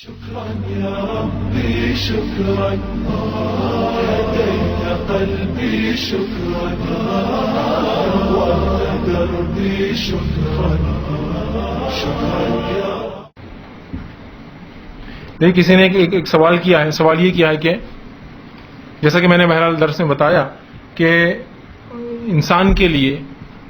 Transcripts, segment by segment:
شكرا يا ربي شكرا هديت قلبي شكرا نورت دربي شكرا شكرا يا دیکھیے کسی نے ایک سوال کیا ہے. سوال یہ کیا ہے کہ جیسا کہ میں نے بہرحال درس میں بتایا کہ انسان کے لیے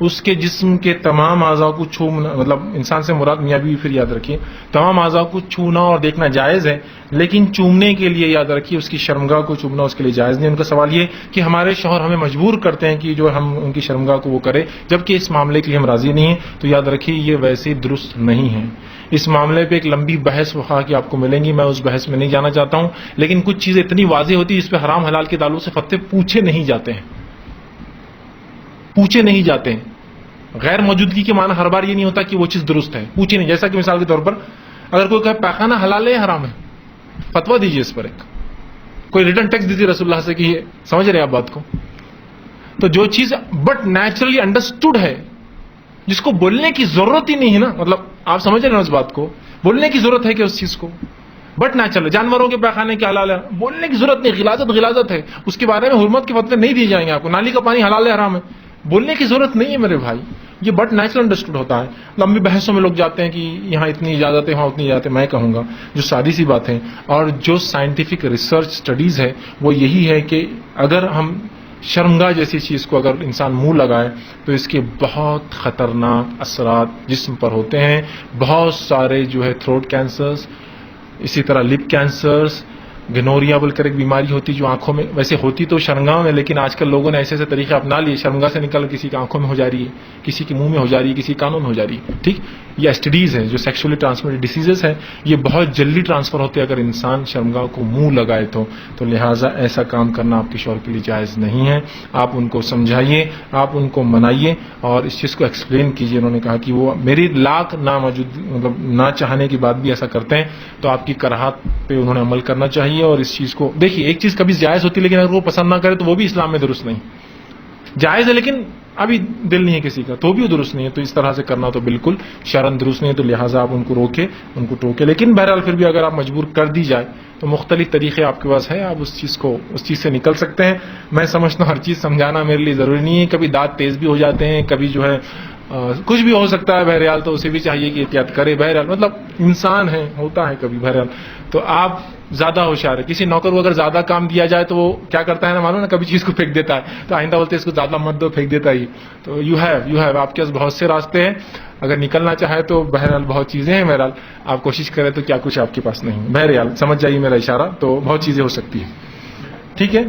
اس کے جسم کے تمام اعضاء کو چھونا، مطلب انسان سے مراد میاں بیوی، پھر یاد رکھیے تمام اعضاء کو چھونا اور دیکھنا جائز ہے، لیکن چومنے کے لیے یاد رکھیے اس کی شرمگاہ کو چومنا اس کے لیے جائز نہیں. ان کا سوال یہ کہ ہمارے شوہر ہمیں مجبور کرتے ہیں کہ جو ہم ان کی شرمگاہ کو وہ کرے، جبکہ اس معاملے کے لیے ہم راضی نہیں ہیں. تو یاد رکھیے یہ ویسے درست نہیں ہے. اس معاملے پہ ایک لمبی بحث وخا کی آپ کو ملیں گی، میں اس بحث میں نہیں جانا چاہتا ہوں، لیکن کچھ چیزیں اتنی واضح ہوتی ہیں اس پہ حرام حلال کے تعلق سے فتوے پوچھے نہیں جاتے ہیں، پوچھے نہیں جاتے ہیں. غیر موجودگی کے معنی ہر بار یہ نہیں ہوتا کہ وہ چیز درست ہے، پوچھے نہیں. جیسا کہ مثال کے طور پر اگر کوئی کہے پیخانہ حلال ہے حرام ہے، فتویٰ دیجیے اس پر، ایک کوئی ریٹرن ٹیکسٹ دیجیے رسول اللہ سے کہ یہ سمجھ رہے آپ بات کو. تو جو چیز بٹ نیچرلی انڈرسٹوڈ ہے، جس کو بولنے کی ضرورت ہی نہیں ہے نا، مطلب آپ سمجھ رہے ہیں اس بات کو، بولنے کی ضرورت ہے کہ اس چیز کو بٹ نیچرل. جانوروں کے پیخانے کے حلال ہے، بولنے کی ضرورت نہیں، غلاظت ہے، اس کے بارے میں حرمت کے فتوے نہیں دیے جائیں گے آپ کو. نالی کا پانی حلال ہے حرام ہے، بولنے کی ضرورت نہیں ہے میرے بھائی، یہ بٹ نیچرل انڈرسٹوڈ ہوتا ہے. لمبی بحثوں میں لوگ جاتے ہیں کہ یہاں اتنی اجازت ہے وہاں اتنی اجازت ہے. میں کہوں گا جو سادی سی بات ہے اور جو سائنٹیفک ریسرچ سٹڈیز ہے وہ یہی ہے کہ اگر ہم شرمگاہ جیسی چیز کو اگر انسان منہ لگائے تو اس کے بہت خطرناک اثرات جسم پر ہوتے ہیں. بہت سارے جو ہے تھروٹ کینسرز، اسی طرح لپ کینسرز، گنوریا بول کر ایک بیماری ہوتی جو آنکھوں میں ویسے ہوتی تو شرمگاہ میں، لیکن آج کل لوگوں نے ایسے ایسے طریقے اپنا لیے، شرمگاہ سے نکل کسی کی آنکھوں میں ہو جا رہی ہے، کسی کے منہ میں ہو جا رہی ہے، کسی کانوں میں ہو جا رہی ہے. ٹھیک، یہ ایسٹیڈیز ہیں جو سیکشولی ٹرانسمیٹڈ ڈیسیزز ہیں، یہ بہت جلدی ٹرانسفر ہوتے ہیں اگر انسان شرمگاہ کو منہ لگائے تو لہٰذا ایسا کام کرنا آپ کے شوہر کے لیے جائز نہیں ہے. آپ ان کو سمجھائیے، آپ ان کو منائیے اور اس چیز کو ایکسپلین کیجیے. انہوں نے کہا کہ وہ میری لاکھ مطلب نہ چاہنے کے بعد بھی ایسا کرتے ہیں، تو آپ کی کراہت پہ انہوں نے عمل کرنا چاہیے. اور اس چیز کو دیکھیے، ایک چیز کبھی جائز ہوتی ہے لیکن اگر وہ پسند نہ کرے تو وہ بھی اسلام میں درست نہیں. جائز ہے لیکن ابھی دل نہیں ہے کسی کا تو بھی وہ درست نہیں ہے. تو اس طرح سے کرنا تو بالکل شرعاً درست نہیں ہے. تو لہٰذا آپ ان کو روکے، ان کو ٹوکے. لیکن بہرحال پھر بھی اگر آپ مجبور کر دی جائے تو مختلف طریقے آپ کے پاس ہے، آپ اس چیز سے نکل سکتے ہیں. میں سمجھتا ہوں ہر چیز سمجھانا میرے لیے ضروری نہیں ہے. کبھی دانت تیز بھی ہو جاتے ہیں، کبھی جو ہے کچھ بھی ہو سکتا ہے. بہرحال تو اسے بھی چاہیے کہ احتیاط کرے. بہرحال مطلب انسان ہے، ہوتا ہے کبھی. بہرحال تو آپ زیادہ ہوشیار ہے. کسی نوکر کو اگر زیادہ کام دیا جائے تو وہ کیا کرتا ہے نا، معلوم نا، کبھی چیز کو پھینک دیتا ہے. تو آئندہ بولتے ہیں اس کو زیادہ مت دو، پھینک دیتا ہی. تو یو ہیو آپ کے پاس بہت سے راستے ہیں. اگر نکلنا چاہے تو بہرحال بہت چیزیں ہیں. بہرحال آپ کوشش کریں تو کیا کچھ آپ کے پاس نہیں. بہرحال سمجھ جائیے میرا اشارہ، تو بہت چیزیں ہو سکتی ہیں. ٹھیک ہے.